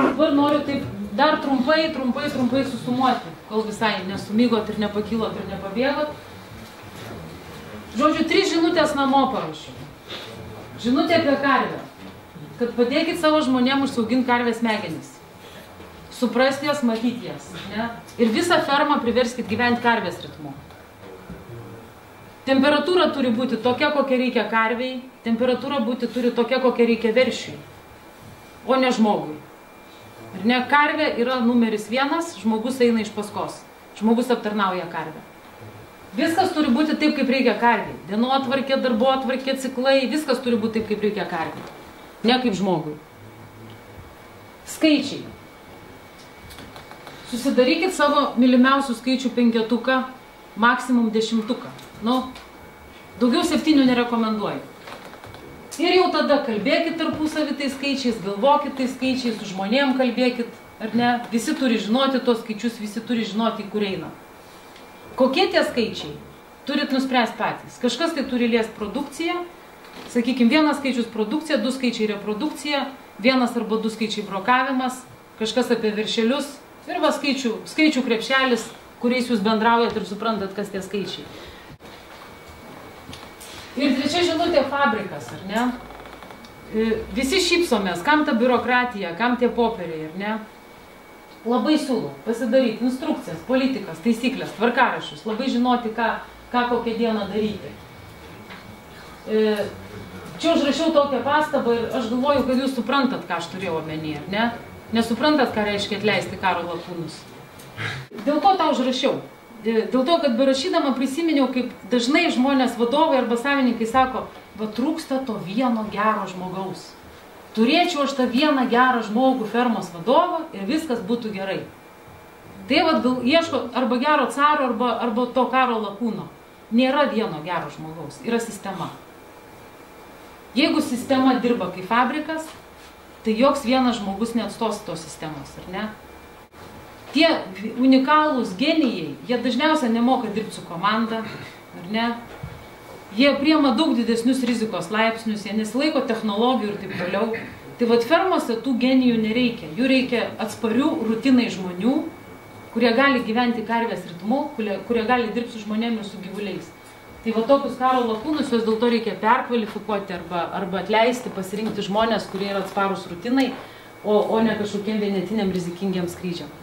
Dabar noriu taip dar trumpai susumuoti, kol visai nesumygot ir nepakilot ir nepabėgot. Žodžiu, 3 žinutės namo parašiau. Žinutė apie karvę. Kad padėkit savo žmonėm užsiauginti karvės smegenis. Suprasti jas, matyti jas. Ne? Ir visą fermą priverskit gyventi karvės ritmu. Temperatūra turi būti tokia, kokia reikia karviai. Temperatūra turi tokia, kokia reikia veršiui. O ne žmogui. Ir ne, karvė yra numeris 1, žmogus eina iš paskos. Žmogus aptarnauja karvę. Viskas turi būti taip, kaip reikia karviai. Dienotvarkė, darbotvarkė, ciklai, viskas turi būti taip, kaip reikia karviai. Ne kaip žmogui. Skaičiai. Susidarykit savo mylimiausių skaičių 5-tuką, maksimum 10-tuką. Nu, daugiau 7 nerekomenduoju. Ir jau tada kalbėkit tarpusavį tais skaičiais, galvokit tais skaičiais, su žmonėm kalbėkit, ar ne? Visi turi žinoti tos skaičius, visi turi žinoti, į kur eina. Kokie tie skaičiai? Turit nuspręsti patys. Kažkas tai turi liest produkciją, sakykime, 1 skaičius produkcija, 2 skaičiai reprodukcija, 1 arba 2 skaičiai brokavimas, kažkas apie viršelius ir va skaičių krepšelis, kuriais jūs bendraujat ir suprantat, kas tie skaičiai. Ir 3 žinutė fabrikas, ar ne? Visi šypsomės, kam ta biurokratija, kam tie popieriai, ar ne? Labai siūlau pasidaryti instrukcijas, politikas, taisyklės, tvarkaraščius, labai žinoti, ką kokią dieną daryti. Čia užrašiau tokią pastabą ir aš galvoju, kad jūs suprantat, ką aš turėjau omeny, ar ne? Nesuprantat, ką reiškia atleisti karo lakūnus. Dėl ko tą užrašiau? Dėl to, kad berašydama prisiminiau, kaip dažnai žmonės, vadovai arba savininkai sako, va trūksta to vieno gero žmogaus. Turėčiau aš tą vieną gerą žmogų fermos vadovą ir viskas būtų gerai. Tai vat gal ieško arba gero caro, arba to karo lakūno. Nėra vieno gero žmogaus, yra sistema. Jeigu sistema dirba kaip fabrikas, tai joks vienas žmogus neatstos tos sistemos, ar ne? Tie unikalūs genijai, jie dažniausiai nemoka dirbti su komanda, ar ne? Jie priima daug didesnius rizikos laipsnius, jie nesilaiko technologijų ir taip toliau. Tai vat fermose tų genijų nereikia. Jų reikia atsparių rutinai žmonių, kurie gali gyventi karvės ritmu, kurie gali dirbti su žmonėmis ir su gyvuliais. Tai va tokius karo lakūnus juos dėl to reikia perkvalifikuoti arba atleisti, pasirinkti žmonės, kurie yra atsparūs rutinai, o ne kažkokiem vienetiniam rizikingiem skrydžiam.